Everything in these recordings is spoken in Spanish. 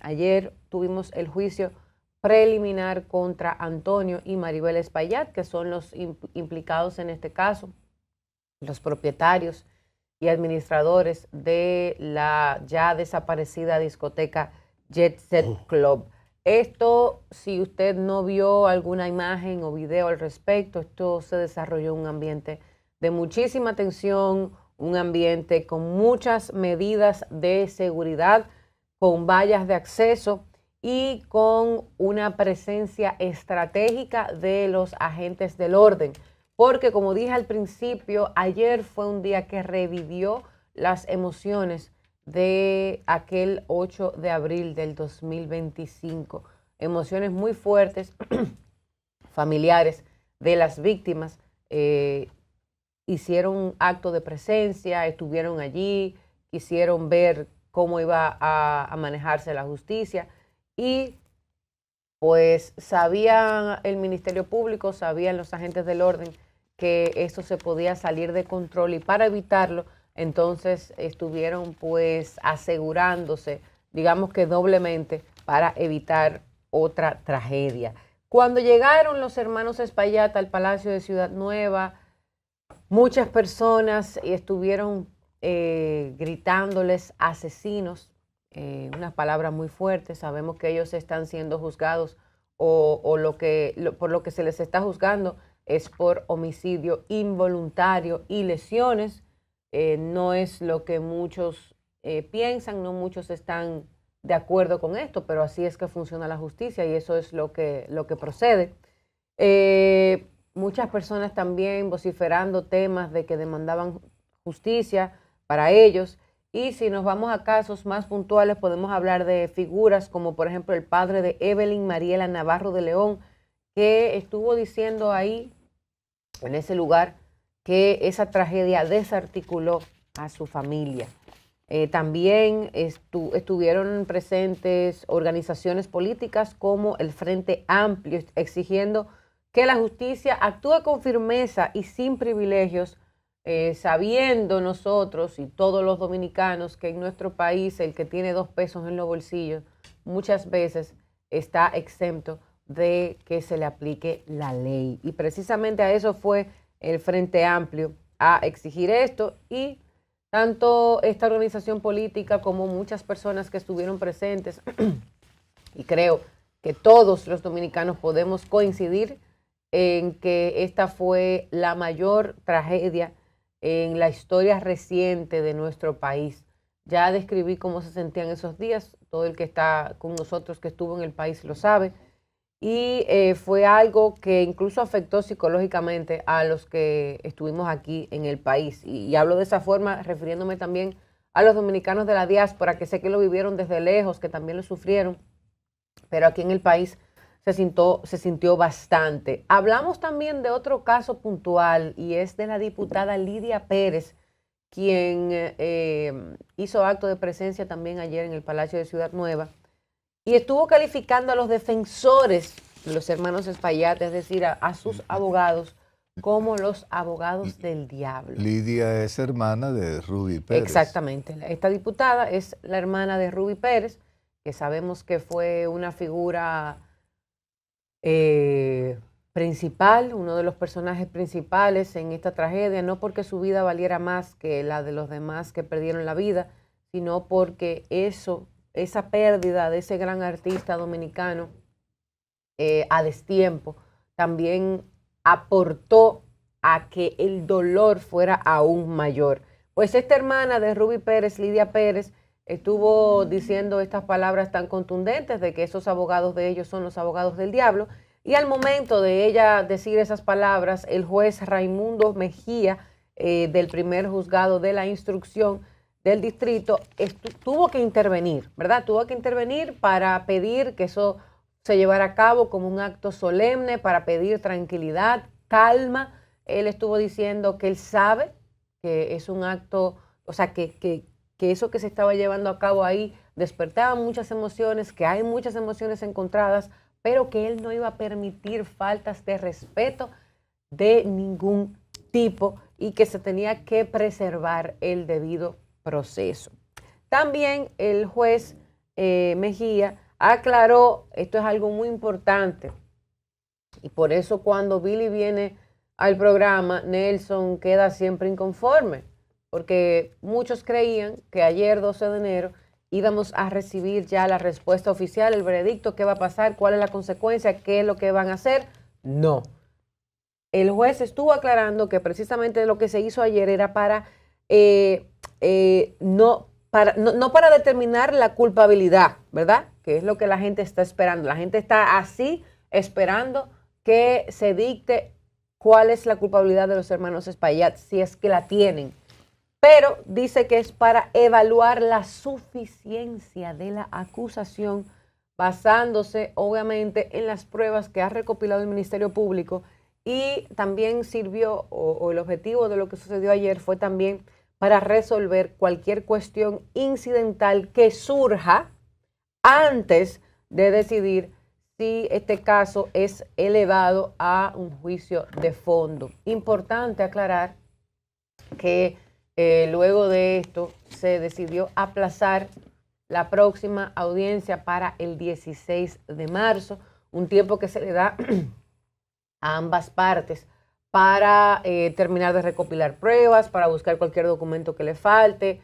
Ayer tuvimos el juicio preliminar contra Antonio y Maribel Espaillat, que son los implicados en este caso, los propietarios y administradores de la ya desaparecida discoteca Jet Set Club. Esto, si usted no vio alguna imagen o video al respecto, esto se desarrolló en un ambiente de muchísima tensión, un ambiente con muchas medidas de seguridad, con vallas de acceso y con una presencia estratégica de los agentes del orden. Porque, como dije al principio, ayer fue un día que revivió las emociones de aquel 8 de abril del 2025. Emociones muy fuertes, familiares de las víctimas hicieron un acto de presencia, estuvieron allí, quisieron ver cómo iba a manejarse la justicia y pues sabía el Ministerio Público, sabían los agentes del orden que esto se podía salir de control y para evitarlo, entonces estuvieron pues asegurándose, digamos que doblemente, para evitar otra tragedia. Cuando llegaron los hermanos Espaillat al Palacio de Ciudad Nueva, muchas personas estuvieron gritándoles asesinos, unas palabras muy fuertes. Sabemos que ellos están siendo juzgados o por lo que se les está juzgando es por homicidio involuntario y lesiones. No es lo que muchos piensan, no muchos están de acuerdo con esto, pero así es que funciona la justicia y eso es lo que procede. Muchas personas también vociferando temas de que demandaban justicia para ellos. Y si nos vamos a casos más puntuales, podemos hablar de figuras como por ejemplo el padre de Evelyn Mariela Navarro de León, que estuvo diciendo ahí, en ese lugar, que esa tragedia desarticuló a su familia. También estuvieron presentes organizaciones políticas como el Frente Amplio, exigiendo que la justicia actúe con firmeza y sin privilegios, sabiendo nosotros y todos los dominicanos que en nuestro país el que tiene 2 pesos en los bolsillos muchas veces está exento de que se le aplique la ley. Y precisamente a eso fue el Frente Amplio, a exigir esto, y tanto esta organización política como muchas personas que estuvieron presentes, y creo que todos los dominicanos podemos coincidir en que esta fue la mayor tragedia en la historia reciente de nuestro país. Ya describí cómo se sentían esos días, todo el que está con nosotros que estuvo en el país lo sabe, y fue algo que incluso afectó psicológicamente a los que estuvimos aquí en el país. Y hablo de esa forma refiriéndome también a los dominicanos de la diáspora, que sé que lo vivieron desde lejos, que también lo sufrieron, pero aquí en el país se sintió bastante. Hablamos también de otro caso puntual y es de la diputada Lidia Pérez, quien hizo acto de presencia también ayer en el Palacio de Ciudad Nueva y estuvo calificando a los defensores de los hermanos Espaillat, es decir, a sus abogados, como los abogados del diablo. Lidia es hermana de Ruby Pérez. Exactamente. Esta diputada es la hermana de Ruby Pérez, que sabemos que fue una figura principal, uno de los personajes principales en esta tragedia, no porque su vida valiera más que la de los demás que perdieron la vida, sino porque esa pérdida de ese gran artista dominicano a destiempo también aportó a que el dolor fuera aún mayor. Pues esta hermana de Ruby Pérez, Lidia Pérez, estuvo diciendo estas palabras tan contundentes de que esos abogados de ellos son los abogados del diablo, y al momento de ella decir esas palabras, el juez Raimundo Mejía, del primer juzgado de la instrucción del distrito, tuvo que intervenir, ¿verdad? Tuvo que intervenir para pedir que eso se llevara a cabo como un acto solemne, para pedir tranquilidad, calma. Él estuvo diciendo que él sabe que es un acto, o sea, que eso que se estaba llevando a cabo ahí despertaba muchas emociones, que hay muchas emociones encontradas, pero que él no iba a permitir faltas de respeto de ningún tipo y que se tenía que preservar el debido proceso. También el juez Mejía aclaró, esto es algo muy importante, y por eso cuando Billy viene al programa, Nelson queda siempre inconforme, porque muchos creían que ayer, 12 de enero, íbamos a recibir ya la respuesta oficial, el veredicto, qué va a pasar, cuál es la consecuencia, qué es lo que van a hacer. No. El juez estuvo aclarando que precisamente lo que se hizo ayer era para, no para determinar la culpabilidad, ¿verdad? Que es lo que la gente está esperando. La gente está así esperando que se dicte cuál es la culpabilidad de los hermanos Espaillat, si es que la tienen. Pero dice que es para evaluar la suficiencia de la acusación, basándose obviamente en las pruebas que ha recopilado el Ministerio Público, y también sirvió, o el objetivo de lo que sucedió ayer fue también para resolver cualquier cuestión incidental que surja antes de decidir si este caso es elevado a un juicio de fondo. Importante aclarar que luego de esto se decidió aplazar la próxima audiencia para el 16 de marzo, un tiempo que se le da a ambas partes para terminar de recopilar pruebas, para buscar cualquier documento que le falte,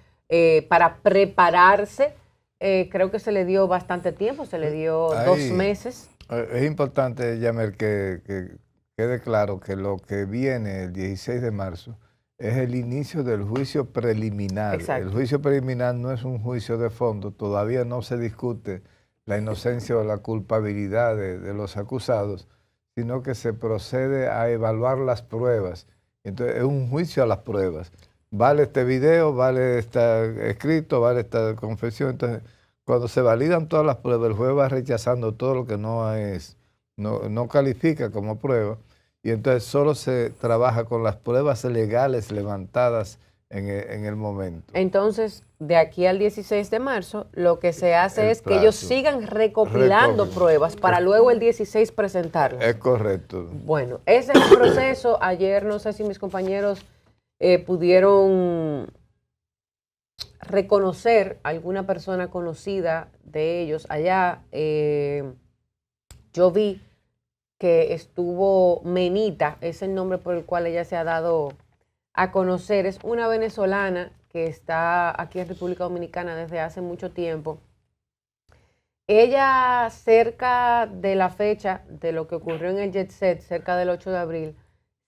para prepararse. Creo que se le dio bastante tiempo, se le dio 2 meses. Es importante, Yamer, que quede claro que lo que viene el 16 de marzo es el inicio del juicio preliminar. Exacto. El juicio preliminar no es un juicio de fondo, todavía no se discute la inocencia o la culpabilidad de los acusados, sino que se procede a evaluar las pruebas. Entonces es un juicio a las pruebas. Vale este video, vale este escrito, vale esta confesión. Entonces, cuando se validan todas las pruebas, el juez va rechazando todo lo que no califica como prueba, y entonces solo se trabaja con las pruebas legales levantadas en el momento. Entonces, de aquí al 16 de marzo, lo que se hace es que ellos sigan recopilando pruebas para luego el 16 presentarlas. Es correcto. Bueno, ese es el proceso. Ayer no sé si mis compañeros pudieron reconocer a alguna persona conocida de ellos allá. Yo vi que estuvo Menita, es el nombre por el cual ella se ha dado a conocer. Es una venezolana que está aquí en República Dominicana desde hace mucho tiempo. Ella, cerca de la fecha de lo que ocurrió en el Jet Set, cerca del 8 de abril,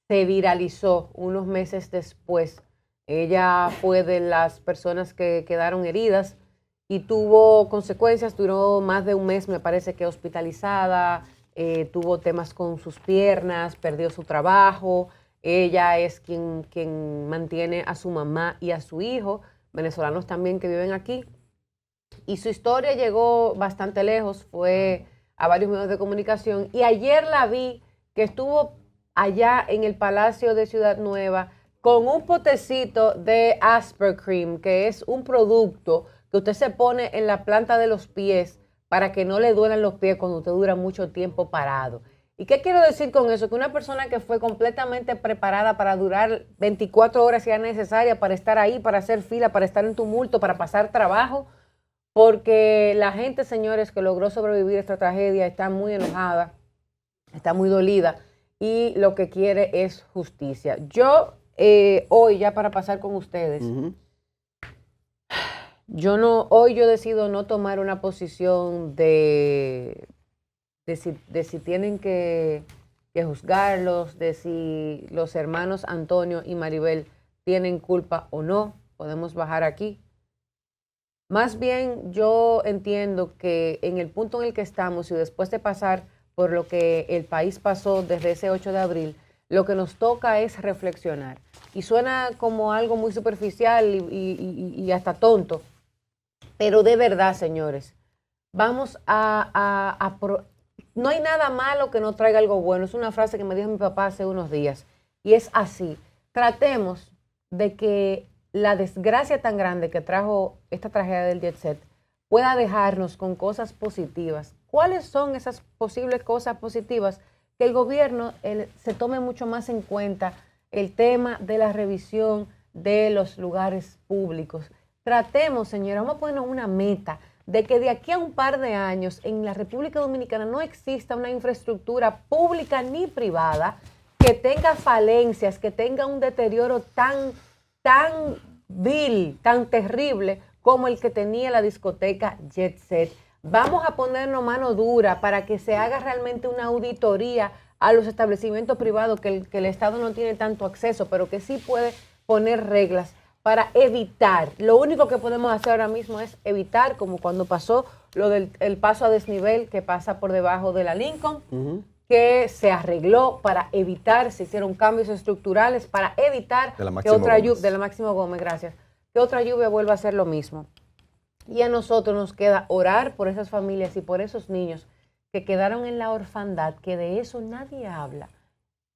se viralizó unos meses después. Ella fue de las personas que quedaron heridas y tuvo consecuencias. Duró más de un mes, me parece que hospitalizada, tuvo temas con sus piernas, perdió su trabajo. Ella es quien mantiene a su mamá y a su hijo, venezolanos también que viven aquí. Y su historia llegó bastante lejos, fue a varios medios de comunicación. Y ayer la vi que estuvo allá en el Palacio de Ciudad Nueva con un potecito de Aspercream, que es un producto que usted se pone en la planta de los pies para que no le duelan los pies cuando usted dura mucho tiempo parado. ¿Y qué quiero decir con eso? Que una persona que fue completamente preparada para durar 24 horas si era necesaria, para estar ahí, para hacer fila, para estar en tumulto, para pasar trabajo, porque la gente, señores, que logró sobrevivir a esta tragedia está muy enojada, está muy dolida y lo que quiere es justicia. Yo, hoy, ya para pasar con ustedes, hoy yo decido no tomar una posición de si tienen que juzgarlos, de si los hermanos Antonio y Maribel tienen culpa o no. Podemos bajar aquí. Más bien yo entiendo que en el punto en el que estamos y después de pasar por lo que el país pasó desde ese 8 de abril, lo que nos toca es reflexionar. Y suena como algo muy superficial y hasta tonto, pero de verdad, señores, vamos no hay nada malo que no traiga algo bueno. Es una frase que me dijo mi papá hace unos días. Y es así. Tratemos de que la desgracia tan grande que trajo esta tragedia del Jet Set pueda dejarnos con cosas positivas. ¿Cuáles son esas posibles cosas positivas? Que el gobierno se tome mucho más en cuenta el tema de la revisión de los lugares públicos. Tratemos, señora, vamos a ponernos una meta de que de aquí a un par de años en la República Dominicana no exista una infraestructura pública ni privada que tenga falencias, que tenga un deterioro tan vil, tan terrible como el que tenía la discoteca Jet Set. Vamos a ponernos mano dura para que se haga realmente una auditoría a los establecimientos privados que el Estado no tiene tanto acceso, pero que sí puede poner reglas para evitar. Lo único que podemos hacer ahora mismo es evitar, como cuando pasó lo del el paso a desnivel que pasa por debajo de la Lincoln, que se arregló para evitar, se hicieron cambios estructurales para evitar que otra lluvia, de la Máximo Gómez, gracias, que otra lluvia vuelva a hacer lo mismo. Y a nosotros nos queda orar por esas familias y por esos niños que quedaron en la orfandad, que de eso nadie habla,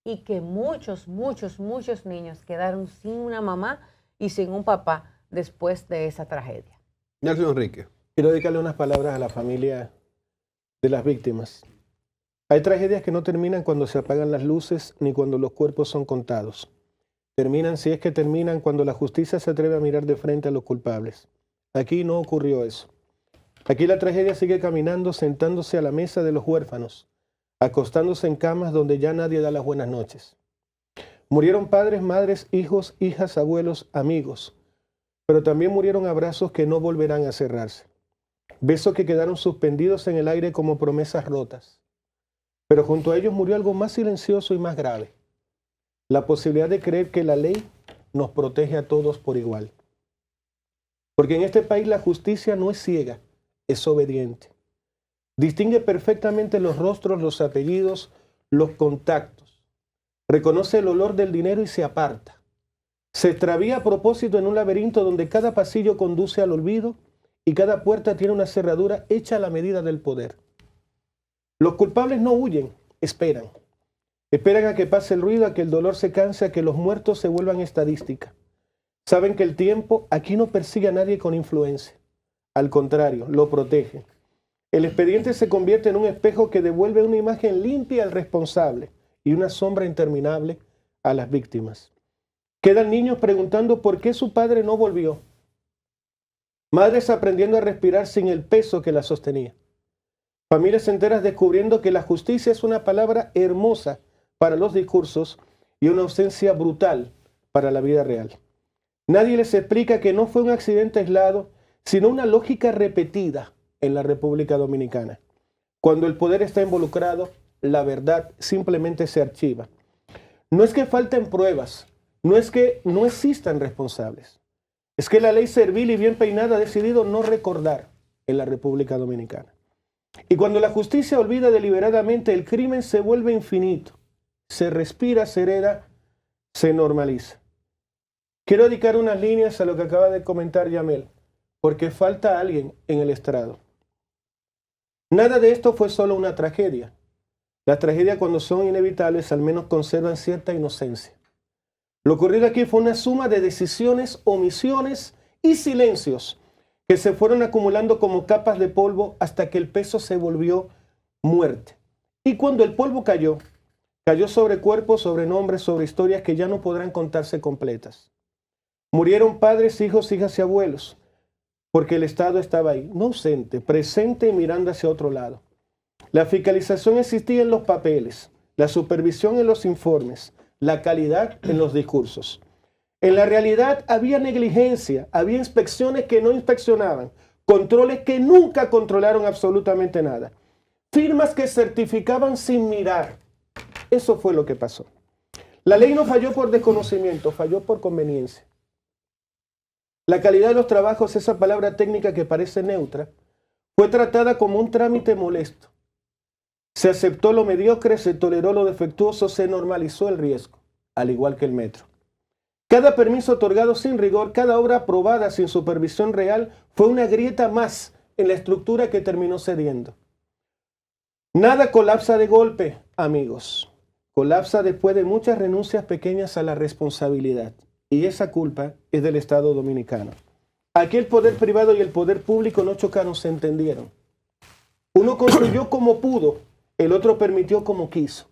y que muchos niños quedaron sin una mamá y sin un papá después de esa tragedia. Nelson Enrique. Quiero dedicarle unas palabras a la familia de las víctimas. Hay tragedias que no terminan cuando se apagan las luces ni cuando los cuerpos son contados. Terminan, si es que terminan, cuando la justicia se atreve a mirar de frente a los culpables. Aquí no ocurrió eso. Aquí la tragedia sigue caminando, sentándose a la mesa de los huérfanos, acostándose en camas donde ya nadie da las buenas noches. Murieron padres, madres, hijos, hijas, abuelos, amigos, pero también murieron abrazos que no volverán a cerrarse. Besos que quedaron suspendidos en el aire como promesas rotas. Pero junto a ellos murió algo más silencioso y más grave. La posibilidad de creer que la ley nos protege a todos por igual. Porque en este país la justicia no es ciega, es obediente. Distingue perfectamente los rostros, los apellidos, los contactos. Reconoce el olor del dinero y se aparta. Se extravía a propósito en un laberinto donde cada pasillo conduce al olvido y cada puerta tiene una cerradura hecha a la medida del poder. Los culpables no huyen, esperan. Esperan a que pase el ruido, a que el dolor se canse, a que los muertos se vuelvan estadística. Saben que el tiempo aquí no persigue a nadie con influencia. Al contrario, lo protege. El expediente se convierte en un espejo que devuelve una imagen limpia al responsable y una sombra interminable a las víctimas. Quedan niños preguntando por qué su padre no volvió. Madres aprendiendo a respirar sin el peso que la sostenía. Familias enteras descubriendo que la justicia es una palabra hermosa para los discursos y una ausencia brutal para la vida real. Nadie les explica que no fue un accidente aislado, sino una lógica repetida en la República Dominicana. Cuando el poder está involucrado, la verdad simplemente se archiva. No es que falten pruebas, no es que no existan responsables. Es que la ley servil y bien peinada ha decidido no recordar en la República Dominicana. Y cuando la justicia olvida deliberadamente, el crimen se vuelve infinito, se respira, se hereda, se normaliza. Quiero dedicar unas líneas a lo que acaba de comentar Yamel, porque falta alguien en el estrado. Nada de esto fue solo una tragedia. Las tragedias, cuando son inevitables, al menos conservan cierta inocencia. Lo ocurrido aquí fue una suma de decisiones, omisiones y silencios que se fueron acumulando como capas de polvo hasta que el peso se volvió muerte. Y cuando el polvo cayó, cayó sobre cuerpos, sobre nombres, sobre historias que ya no podrán contarse completas. Murieron padres, hijos, hijas y abuelos, porque el Estado estaba ahí, no ausente, presente y mirando hacia otro lado. La fiscalización existía en los papeles, la supervisión en los informes, la calidad en los discursos. En la realidad había negligencia, había inspecciones que no inspeccionaban, controles que nunca controlaron absolutamente nada, firmas que certificaban sin mirar. Eso fue lo que pasó. La ley no falló por desconocimiento, falló por conveniencia. La calidad de los trabajos, esa palabra técnica que parece neutra, fue tratada como un trámite molesto. Se aceptó lo mediocre, se toleró lo defectuoso, se normalizó el riesgo, al igual que el metro. Cada permiso otorgado sin rigor, cada obra aprobada sin supervisión real, fue una grieta más en la estructura que terminó cediendo. Nada colapsa de golpe, amigos. Colapsa después de muchas renuncias pequeñas a la responsabilidad. Y esa culpa es del Estado dominicano. Aquí el poder privado y el poder público no chocaron, se entendieron. Uno construyó como pudo, el otro permitió como quiso.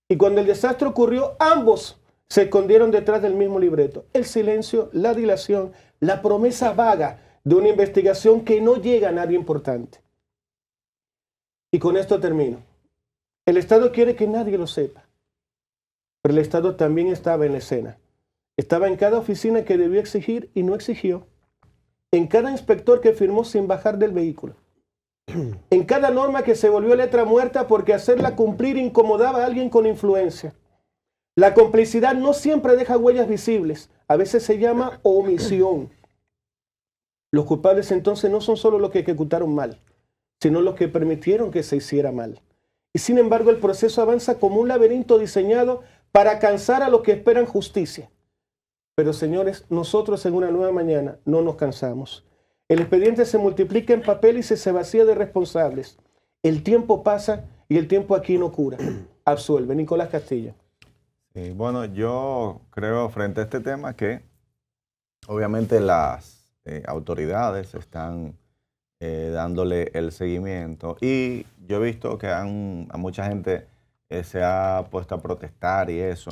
Y cuando el desastre ocurrió, ambos se escondieron detrás del mismo libreto. El silencio, la dilación, la promesa vaga de una investigación que no llega a nadie importante. Y con esto termino. El Estado quiere que nadie lo sepa, pero el Estado también estaba en la escena. Estaba en cada oficina que debió exigir y no exigió, en cada inspector que firmó sin bajar del vehículo, en cada norma que se volvió letra muerta porque hacerla cumplir incomodaba a alguien con influencia. La complicidad no siempre deja huellas visibles, a veces se llama omisión. Los culpables entonces no son solo los que ejecutaron mal, sino los que permitieron que se hiciera mal. Y sin embargo el proceso avanza como un laberinto diseñado para cansar a los que esperan justicia. Pero señores, nosotros en una nueva mañana no nos cansamos. El expediente se multiplica en papel y se vacía de responsables. El tiempo pasa y el tiempo aquí no cura. Absuelve. Nicolás Castillo. Bueno, yo creo frente a este tema que obviamente las autoridades están dándole el seguimiento y yo he visto que a mucha gente se ha puesto a protestar y eso,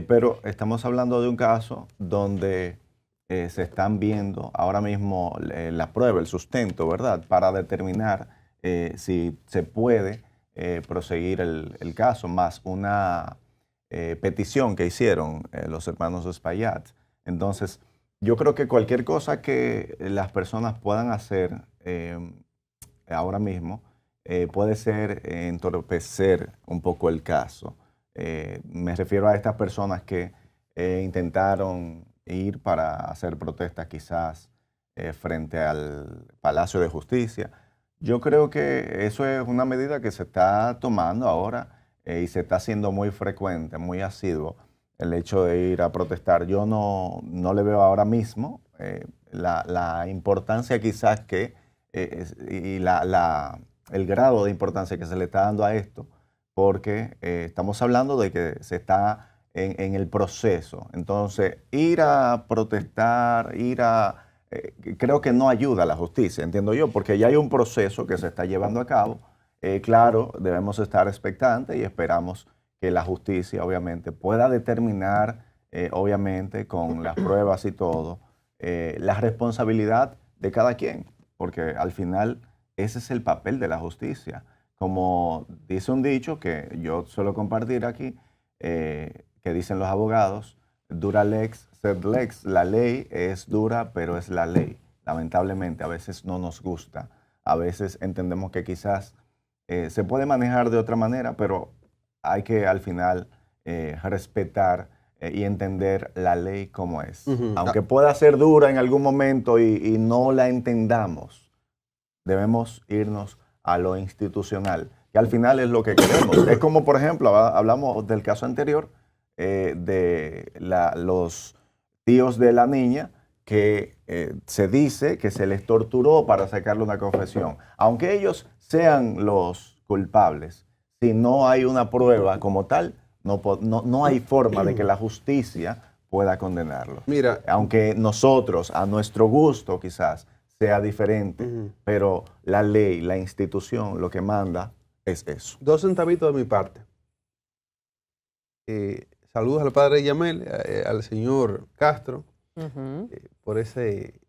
pero estamos hablando de un caso donde se están viendo ahora mismo la prueba, el sustento, ¿verdad? Para determinar si se puede proseguir el caso, más una petición que hicieron los hermanos Espaillat. Entonces, yo creo que cualquier cosa que las personas puedan hacer ahora mismo puede ser entorpecer un poco el caso. Me refiero a estas personas que intentaron ir para hacer protestas quizás frente al Palacio de Justicia. Yo creo que eso es una medida que se está tomando ahora y se está haciendo muy frecuente, muy asiduo, el hecho de ir a protestar. Yo no le veo ahora mismo la importancia quizás que, y el grado de importancia que se le está dando a esto, porque estamos hablando de que se está en el proceso. Entonces, ir a protestar, creo que no ayuda a la justicia, entiendo yo, porque ya hay un proceso que se está llevando a cabo. Claro, debemos estar expectantes y esperamos que la justicia, obviamente, pueda determinar, obviamente, con las pruebas y todo, la responsabilidad de cada quien, porque al final ese es el papel de la justicia. Como dice un dicho que yo suelo compartir aquí, que dicen los abogados, dura lex, sed lex. La ley es dura, pero es la ley. Lamentablemente, a veces no nos gusta. A veces entendemos que quizás se puede manejar de otra manera, pero hay que al final respetar y entender la ley como es. Aunque pueda ser dura en algún momento y no la entendamos, debemos irnos a lo institucional, que al final es lo que queremos. Es como, por ejemplo, hablamos del caso anterior de los tíos de la niña que se dice que se les torturó para sacarle una confesión. Aunque ellos sean los culpables, si no hay una prueba como tal, no hay forma de que la justicia pueda condenarlo. Mira, aunque nosotros, a nuestro gusto quizás, sea diferente, pero la ley, la institución, lo que manda es eso. 2 centavitos de mi parte. Saludos al padre Yamel, al señor Castro, por ese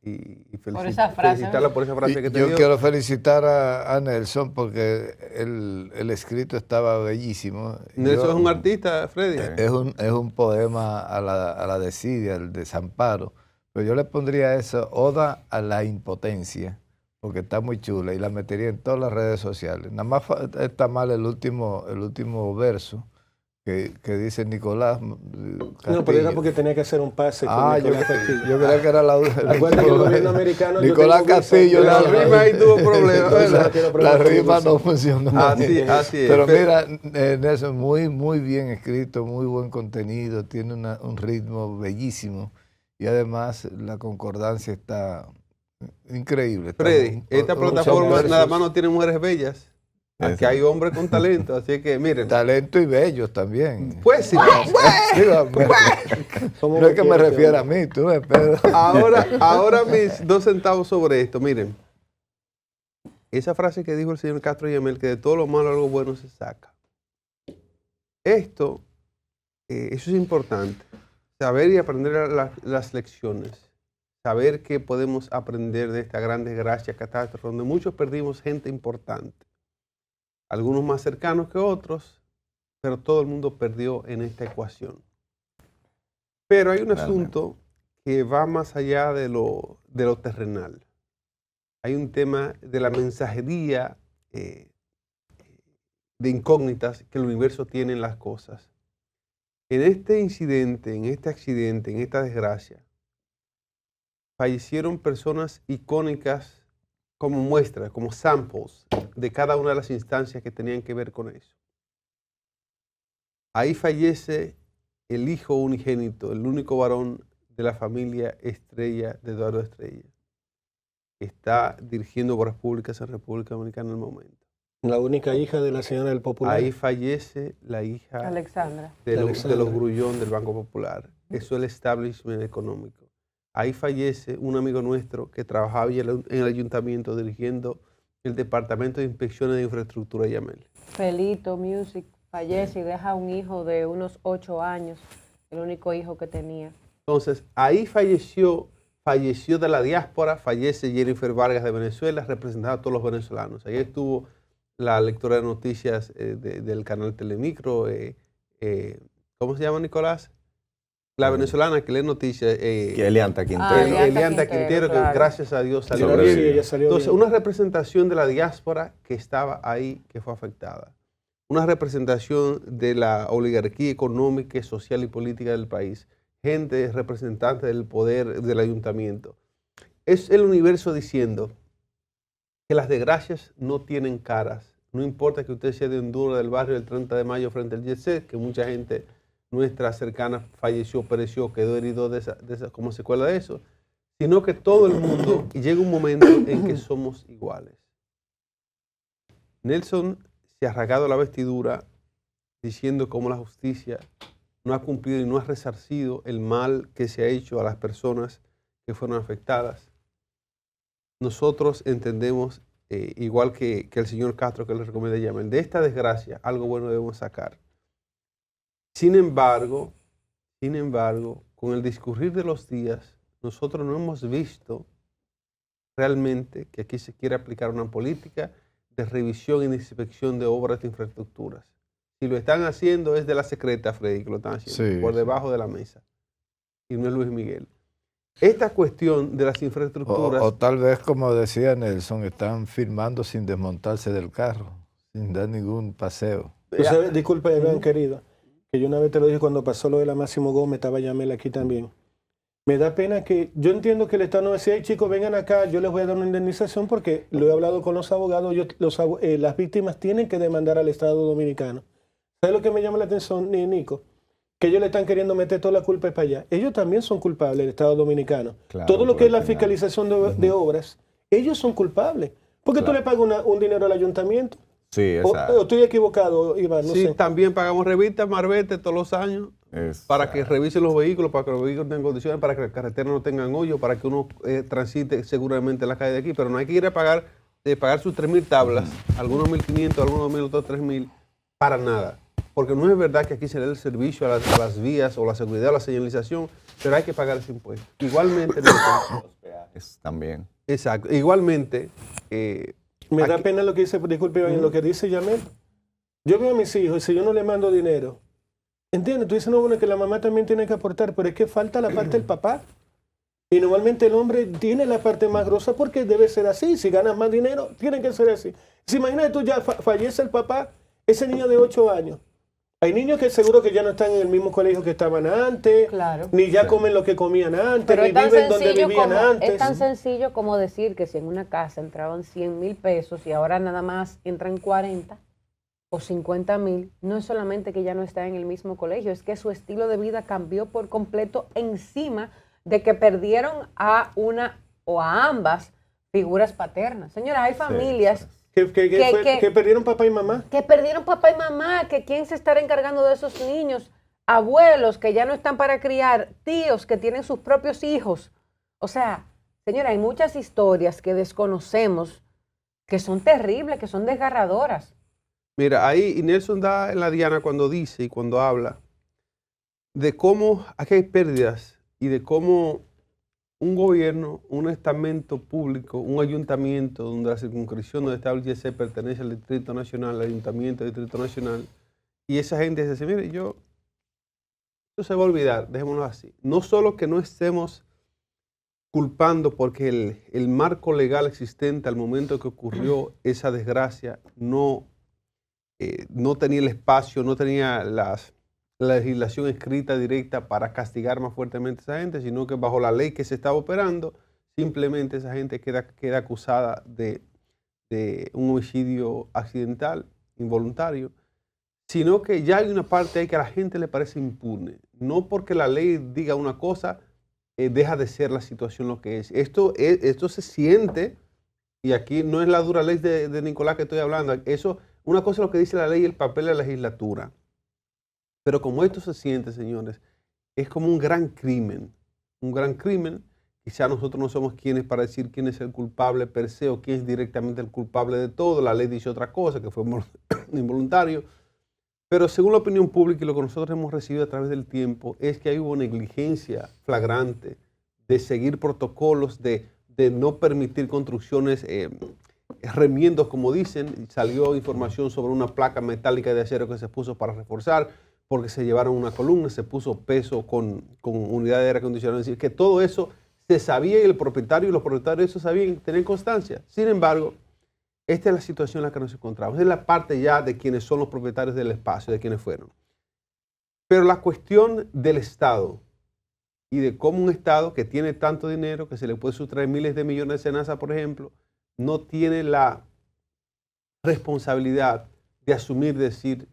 felicitarlo por esa frase que te dio. Yo quiero felicitar a Nelson porque el escrito estaba bellísimo. Nelson es un artista, Freddy. Es un poema a la desidia, el desamparo. Pero yo le pondría eso, Oda a la impotencia, porque está muy chula y la metería en todas las redes sociales. Nada más está mal el último verso que dice Nicolás Castillo. No, pero era porque tenía que hacer un pase con Nicolás Castillo. Yo creía que era Acuérdate que el gobierno americano... Nicolás Castillo. La rima ahí tuvo problemas. La rima no funcionó. Así es. Pero mira, Nelson, muy bien escrito, muy buen contenido, tiene un ritmo bellísimo y además la concordancia está increíble. Freddy, esta plataforma nada más no tiene mujeres bellas. Aquí hay hombres con talento, así que miren. Talento y bellos también. Pues sí. No es que me refiera a mí, tú ves, Pedro. Ahora mis 2 centavos sobre esto, miren. Esa frase que dijo el señor Castro Yamel, que de todo lo malo algo bueno se saca. Eso es importante. Saber y aprender las lecciones. saber que podemos aprender de esta gran desgracia, catástrofe, donde muchos perdimos gente importante, algunos más cercanos que otros, pero todo el mundo perdió en esta ecuación. Pero hay un asunto que va más allá de lo terrenal. Hay un tema de la mensajería de incógnitas que el universo tiene en las cosas. En este incidente, en este accidente, en esta desgracia, fallecieron personas icónicas como muestras, como samples de cada una de las instancias que tenían que ver con eso. Ahí fallece el hijo unigénito, el único varón de la familia Estrella, de Eduardo Estrella, que está dirigiendo Obras Públicas en República Dominicana en el momento. La única hija de la señora del Popular. Ahí fallece la hija Alexandra. de los Grullón del Banco Popular. Eso es el establishment económico. Ahí fallece un amigo nuestro que trabajaba en el ayuntamiento dirigiendo el Departamento de Inspecciones de Infraestructura, Yamel. Felito Music fallece y deja un hijo de unos 8 años, el único hijo que tenía. Entonces, ahí falleció de la diáspora, fallece Jennifer Vargas de Venezuela, representando a todos los venezolanos. Ahí estuvo la lectora de noticias del canal Telemicro, ¿cómo se llama, Nicolás? La venezolana que lee noticias. Elianta Quintero. Elianta Quintero, claro. que gracias a Dios salió Sí, bien. ella salió Entonces, bien. una representación de la diáspora que estaba ahí, que fue afectada. Una representación de la oligarquía económica, social y política del país. Gente representante del poder del ayuntamiento. Es el universo diciendo que las desgracias no tienen caras. No importa que usted sea de Honduras, del barrio del 30 de mayo frente al Jet Set, que mucha gente nuestra cercana falleció, pereció, quedó herido como secuela de eso, sino que todo el mundo, y llega un momento en que somos iguales. Nelson se ha rasgado la vestidura diciendo cómo la justicia no ha cumplido y no ha resarcido el mal que se ha hecho a las personas que fueron afectadas. Nosotros entendemos, igual que el señor Castro, que les recomienda Yamel, de esta desgracia algo bueno debemos sacar. Sin embargo, con el discurrir de los días, nosotros no hemos visto realmente que aquí se quiere aplicar una política de revisión y de inspección de obras de infraestructuras. Si lo están haciendo es de la secreta, Freddy, que lo están haciendo, Sí, por debajo de la mesa. Y no es Luis Miguel. Esta cuestión de las infraestructuras... O tal vez, como decía Nelson, están firmando sin desmontarse del carro, sin dar ningún paseo. Tú sabes, disculpa, Iván, querido, que yo una vez te lo dije cuando pasó lo de la Máximo Gómez, estaba Yamel aquí también. Me da pena que, yo entiendo que el Estado no decía, hey, chicos, vengan acá, yo les voy a dar una indemnización porque lo he hablado con los abogados, las víctimas tienen que demandar al Estado Dominicano. ¿Sabes lo que me llama la atención, Nico? Que ellos le están queriendo meter toda la culpa para allá. Ellos también son culpables, el Estado Dominicano. Claro, Todo lo que es la al final. fiscalización de obras, ellos son culpables. ¿Por qué tú le pagas un dinero al ayuntamiento? Sí, O exacto. estoy equivocado, Iván, no Sí, sé. también pagamos revistas, Marbete, todos los años, para que revisen los vehículos, para que los vehículos tengan condiciones, para que las carreteras no tengan hoyo, para que uno transite seguramente en la calle de aquí, pero no hay que ir a pagar sus 3.000 tablas, algunos 1.500, algunos 2.000, otros 3.000, para nada. Porque no es verdad que aquí se le dé el servicio a las vías o la seguridad o la señalización, pero hay que pagar ese impuesto. Igualmente, Los peajes también. exacto, igualmente, Me da aquí- pena lo que dice, disculpe, Iván, lo que dice Yamel. Yo veo a mis hijos y si yo no le mando dinero, ¿entiendes? Tú dices, no, bueno, que la mamá también tiene que aportar, pero es que falta la parte del papá. Y normalmente el hombre tiene la parte más grosa porque debe ser así. Si ganas más dinero, tiene que ser así. Si imagínate tú ya fallece el papá, ese niño de 8 años. Hay niños que seguro que ya no están en el mismo colegio que estaban antes, Claro. ni ya comen lo que comían antes, Pero ni es tan, viven donde sencillo vivían como, antes. es tan sencillo como decir que si en una casa entraban 100,000 pesos y ahora nada más entran 40 o 50,000, no es solamente que ya no está en el mismo colegio, es que su estilo de vida cambió por completo encima de que perdieron a una o a ambas figuras paternas. Señora, hay familias Que perdieron papá y mamá. que perdieron papá y mamá, que quién se estará encargando de esos niños, abuelos que ya no están para criar, tíos que tienen sus propios hijos. O sea, señora, hay muchas historias que desconocemos que son terribles, que son desgarradoras. Mira, ahí y Nelson da en la diana cuando dice y cuando habla de cómo aquí hay pérdidas y de cómo un gobierno, un estamento público, un ayuntamiento donde la circunscripción donde está el YC pertenece al Distrito Nacional, al Ayuntamiento del Distrito Nacional, y esa gente dice, mire, eso se va a olvidar, dejémoslo así. No solo que no estemos culpando porque el marco legal existente al momento que ocurrió esa desgracia no tenía el espacio, no tenía la legislación escrita directa para castigar más fuertemente a esa gente, sino que bajo la ley que se estaba operando, simplemente esa gente queda acusada de un homicidio accidental, involuntario, sino que ya hay una parte ahí que a la gente le parece impune. No porque la ley diga una cosa, deja de ser la situación lo que es. Esto se siente, y aquí no es la dura ley de Nicolás que estoy hablando, una cosa es lo que dice la ley y el papel de la legislatura. Pero como esto se siente, señores, es como un gran crimen. Un gran crimen. Quizá nosotros no somos quienes para decir quién es el culpable per se o quién es directamente el culpable de todo. La ley dice otra cosa, que fue involuntario. Pero según la opinión pública y lo que nosotros hemos recibido a través del tiempo, es que hay hubo negligencia flagrante de seguir protocolos, de no permitir construcciones, remiendos, como dicen. Salió información sobre una placa metálica de acero que se puso para reforzar, porque se llevaron una columna, se puso peso con unidad de aire acondicionado. Es decir, que todo eso se sabía y el propietario y los propietarios de eso sabían, tenían constancia. Sin embargo, esta es la situación en la que nos encontramos. Esta es la parte ya de quienes son los propietarios del espacio, de quienes fueron. Pero la cuestión del Estado y de cómo un Estado que tiene tanto dinero, que se le puede sustraer miles de millones de SENASA, por ejemplo, no tiene la responsabilidad de asumir, decir,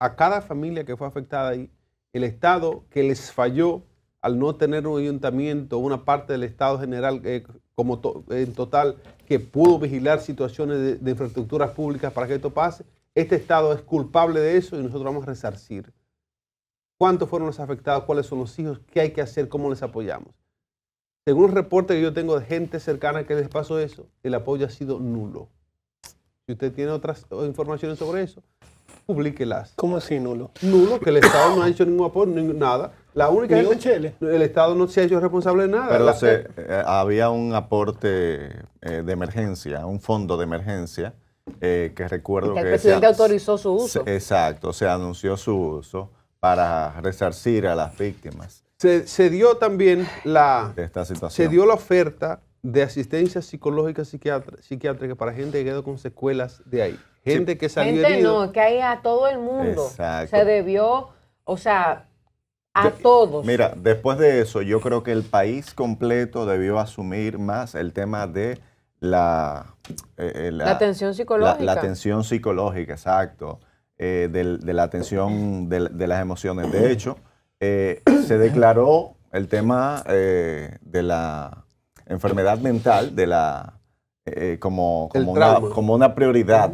a cada familia que fue afectada ahí, el Estado que les falló al no tener un ayuntamiento, una parte del Estado general en total, que pudo vigilar situaciones de infraestructuras públicas para que esto pase, este Estado es culpable de eso y nosotros vamos a resarcir. ¿Cuántos fueron los afectados? ¿Cuáles son los hijos? ¿Qué hay que hacer? ¿Cómo les apoyamos? Según el reporte que yo tengo de gente cercana que les pasó eso, el apoyo ha sido nulo. Si usted tiene otras informaciones sobre eso, publíquelas. ¿Cómo así nulo? Nulo, que el Estado no ha hecho ningún apoyo, nada. La única ¿Ni un chele? El Estado no se ha hecho responsable de nada. Pero había un aporte de emergencia, un fondo de emergencia, que recuerdo que el presidente autorizó su uso. Exacto, se anunció su uso para resarcir a las víctimas. Se dio también de esta situación. Se dio la oferta de asistencia psicológica psiquiátrica para gente que quedó con secuelas de ahí. Gente que salió herido. No, que hay a todo el mundo. Exacto. Se debió, o sea, a todos. Mira, después de eso, yo creo que el país completo debió asumir más el tema de la atención psicológica. La atención psicológica, exacto. De la atención de las emociones. De hecho, se declaró el tema de la enfermedad mental como una prioridad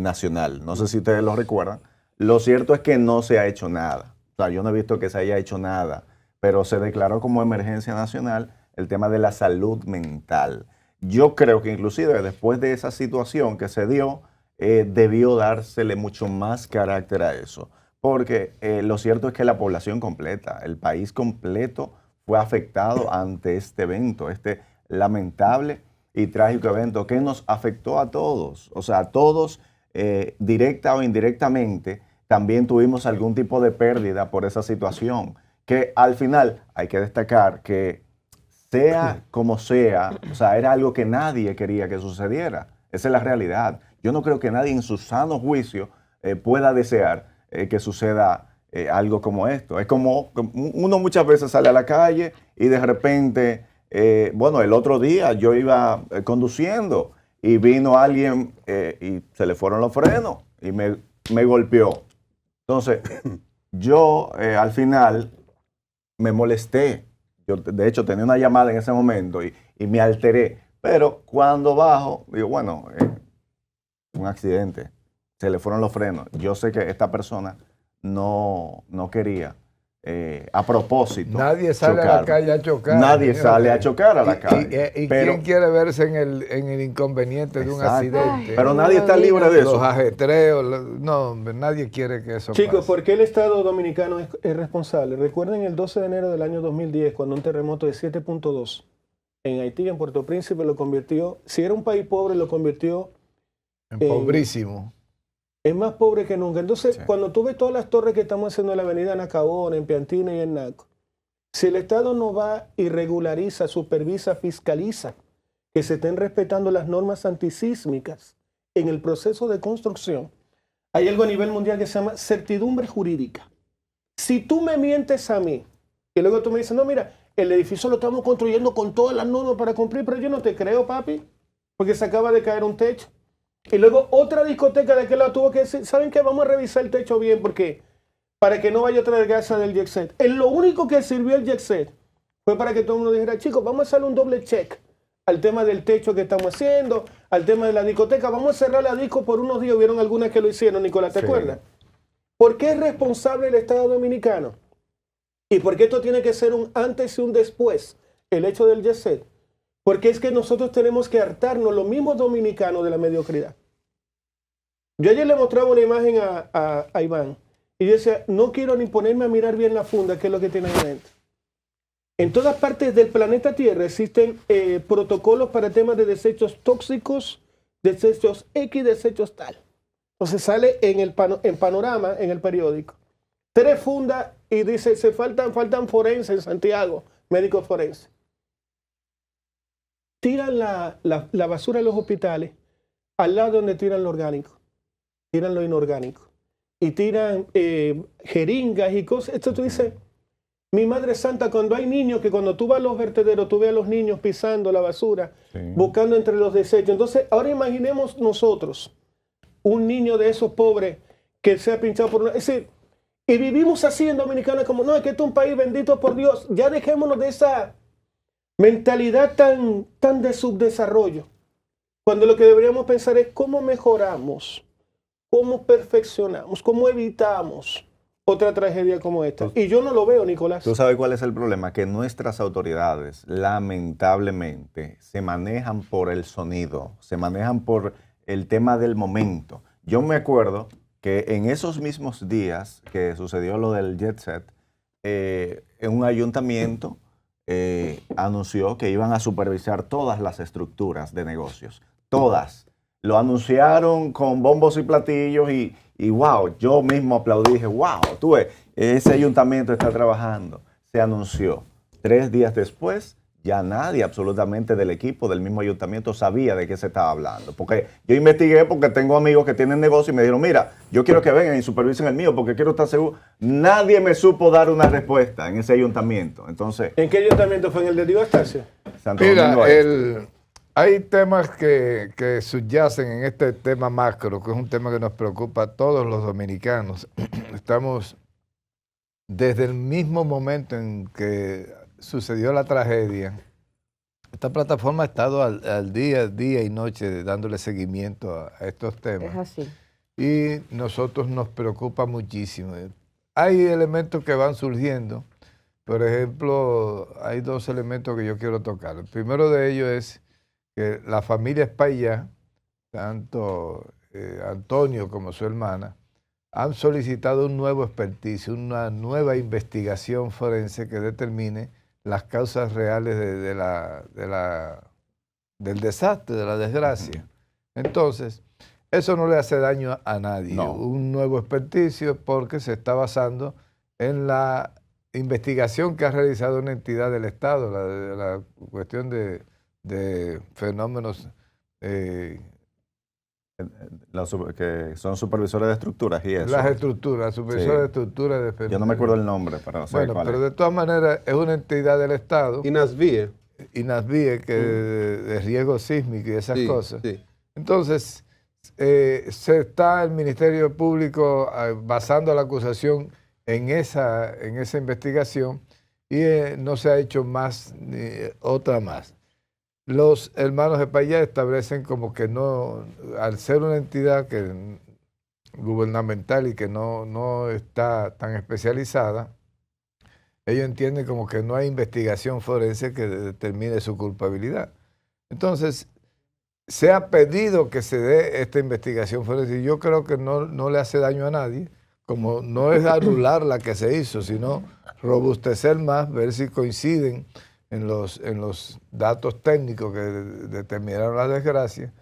nacional. No sé si ustedes lo recuerdan. Lo cierto es que no se ha hecho nada. O sea, yo no he visto que se haya hecho nada, pero se declaró como emergencia nacional el tema de la salud mental. Yo creo que inclusive después de esa situación que se dio, debió dársele mucho más carácter a eso, porque lo cierto es que la población completa, el país completo fue afectado ante este evento, este lamentable y trágico evento que nos afectó a todos. O sea, todos, directa o indirectamente, también tuvimos algún tipo de pérdida por esa situación, que al final hay que destacar que sea como sea, o sea, era algo que nadie quería que sucediera. Esa es la realidad. Yo no creo que nadie en su sano juicio pueda desear que suceda algo como esto. Es como uno muchas veces sale a la calle y de repente, bueno, el otro día yo iba conduciendo y vino alguien y se le fueron los frenos y me golpeó. Entonces, yo al final me molesté. Yo, de hecho, tenía una llamada en ese momento y me alteré. Pero cuando bajo, digo, bueno, un accidente, se le fueron los frenos. Yo sé que esta persona no quería, a propósito, nadie sale chocar. a la calle a chocar. Nadie sale a chocar a la calle. ¿Y quién quiere verse en el inconveniente de un accidente? Pero nadie está libre de eso. Los ajetreos, no, hombre, nadie quiere que eso Chicos, pase. ¿por qué el Estado dominicano es responsable? Recuerden el 12 de enero del año 2010, cuando un terremoto de 7.2 en Haití, en Puerto Príncipe, lo convirtió, si era un país pobre, lo convirtió Pobrísimo. es más pobre que nunca. Entonces, Sí. cuando tú ves todas las torres que estamos haciendo en la avenida Nacaona, en Piantini y en Naco, si el Estado no va y regulariza, supervisa, fiscaliza que se estén respetando las normas antisísmicas en el proceso de construcción, hay algo a nivel mundial que se llama certidumbre jurídica. Si tú me mientes a mí y luego tú me dices, no, mira, el edificio lo estamos construyendo con todas las normas para cumplir, pero yo no te creo, papi, porque se acaba de caer un techo. Y luego otra discoteca de aquel lado tuvo que decir, ¿saben qué? Vamos a revisar el techo bien porque para que no vaya otra desgracia del jet set. Lo único que sirvió el jet set fue para que todo el mundo dijera, chicos, vamos a hacerle un doble check al tema del techo que estamos haciendo, al tema de la discoteca. Vamos a cerrar la disco por unos días. Vieron algunas que lo hicieron, Nicolás, ¿te Sí. acuerdas? ¿Por qué es responsable el Estado Dominicano? ¿Y por qué esto tiene que ser un antes y un después? El hecho del jet set. Porque es que nosotros tenemos que hartarnos, los mismos dominicanos, de la mediocridad. Yo ayer le mostraba una imagen a Iván y decía, no quiero ni ponerme a mirar bien la funda, que es lo que tiene ahí dentro. En todas partes del planeta Tierra existen protocolos para temas de desechos tóxicos, desechos X, desechos tal. Entonces sale en Panorama, en el periódico, 3 fundas y dice, faltan forenses en Santiago, médicos forenses. Tiran la basura a los hospitales al lado donde tiran lo orgánico, tiran lo inorgánico y tiran jeringas y cosas. Esto tú dices, mi Madre Santa, cuando hay niños, que cuando tú vas a los vertederos, tú ves a los niños pisando la basura, Sí. buscando entre los desechos. Entonces, ahora imaginemos nosotros, un niño de esos pobres que se ha pinchado por una... Es decir, y vivimos así en Dominicana como, no, es que esto es un país bendito por Dios. Ya dejémonos de esa mentalidad tan de subdesarrollo. Cuando lo que deberíamos pensar es cómo mejoramos, cómo perfeccionamos, cómo evitamos otra tragedia como esta. Y yo no lo veo, Nicolás. ¿Tú sabes cuál es el problema? Que nuestras autoridades, lamentablemente, se manejan por el sonido, se manejan por el tema del momento. Yo me acuerdo que en esos mismos días que sucedió lo del jet set, en un ayuntamiento anunció que iban a supervisar todas las estructuras de negocios. Todas. Lo anunciaron con bombos y platillos y wow, yo mismo aplaudí y dije, wow, tú ves, ese ayuntamiento está trabajando. Se anunció. 3 días después, ya nadie absolutamente del equipo del mismo ayuntamiento sabía de qué se estaba hablando. Porque yo investigué porque tengo amigos que tienen negocio y me dijeron, mira, yo quiero que vengan y supervisen el mío porque quiero estar seguro. Nadie me supo dar una respuesta en ese ayuntamiento. Entonces, ¿En qué ayuntamiento fue? ¿En el de Diego Astacio? Santo Domingo Mira, Este. hay temas que subyacen en este tema macro, que es un tema que nos preocupa a todos los dominicanos. Estamos, desde el mismo momento en que sucedió la tragedia, esta plataforma ha estado al día y noche dándole seguimiento a estos temas. Es así. Y nosotros nos preocupa muchísimo. Hay elementos que van surgiendo. Por ejemplo, hay 2 elementos que yo quiero tocar. El primero de ellos es que la familia Espaillá, tanto Antonio como su hermana, han solicitado un nuevo experticio, una nueva investigación forense que determine las causas reales del desastre, de la desgracia. Entonces, eso no le hace daño a nadie. No. Un nuevo experticio porque se está basando en la investigación que ha realizado una entidad del Estado, la cuestión de fenómenos Que son supervisores de estructuras y eso. las estructuras, supervisores Sí. de estructuras de fenómenos. Yo no me acuerdo el nombre, pero no sé Bueno, cuál pero es. de todas maneras es una entidad del Estado, Inasvie. INASBIE, que de riesgo sísmico y esas Sí, cosas. sí. Entonces, se está el Ministerio Público basando la acusación en esa investigación y no se ha hecho más ni otra más. Los hermanos Espaillá establecen como que no, al ser una entidad gubernamental y que no está tan especializada, ellos entienden como que no hay investigación forense que determine su culpabilidad. Entonces, se ha pedido que se dé esta investigación forense y yo creo que no le hace daño a nadie, como no es anular la que se hizo, sino robustecer más, ver si coinciden en los datos técnicos que determinaron la desgracia.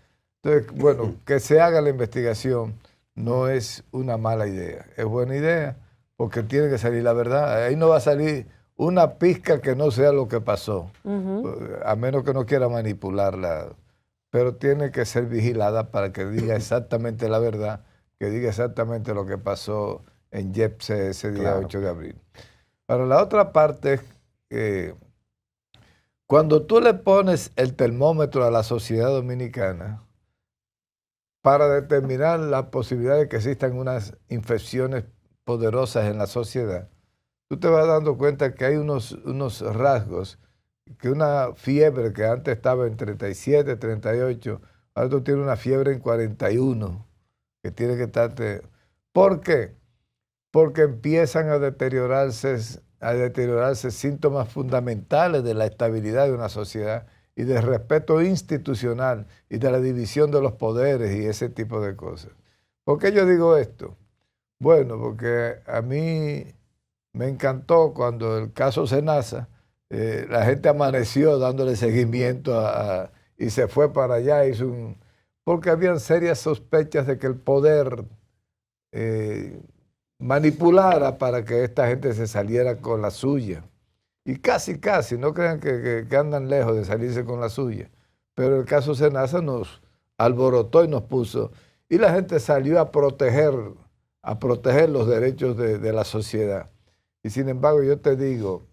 Entonces, bueno, que se haga la investigación no es una mala idea, es buena idea porque tiene que salir la verdad. Ahí no va a salir una pizca que no sea lo que pasó, a menos que no quiera manipularla, pero tiene que ser vigilada para que diga exactamente la verdad, que diga exactamente lo que pasó en Yepse ese día 8 de abril. Ahora, la otra parte es cuando tú le pones el termómetro a la sociedad dominicana para determinar la posibilidad de que existan unas infecciones poderosas en la sociedad, tú te vas dando cuenta que hay unos rasgos, que una fiebre que antes estaba en 37, 38, ahora tú tienes una fiebre en 41, que tiene que estarte... ¿Por qué? Porque empiezan a deteriorarse síntomas fundamentales de la estabilidad de una sociedad y del respeto institucional y de la división de los poderes y ese tipo de cosas. ¿Por qué yo digo esto? Bueno, porque a mí me encantó cuando el caso Senasa, la gente amaneció dándole seguimiento y se fue para allá, porque habían serias sospechas de que el poder manipulara para que esta gente se saliera con la suya. Y casi, no crean que andan lejos de salirse con la suya. Pero el caso Senasa nos alborotó y nos puso. Y la gente salió a proteger los derechos de la sociedad. Y sin embargo, yo te digo,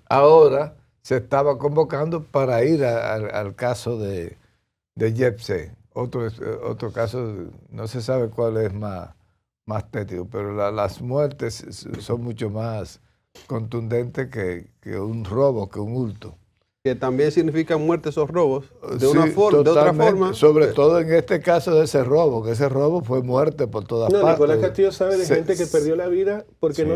ahora se estaba convocando para ir al caso de Yepse. Otro caso, no se sabe cuál es más tétrico, pero las muertes son mucho más contundentes que un robo, que un hurto. Que también significan muertes o robos, de otra forma. Sobre todo en este caso de ese robo, que ese robo fue muerte por todas partes. Nicolás Castillo sabe de gente que perdió la vida porque no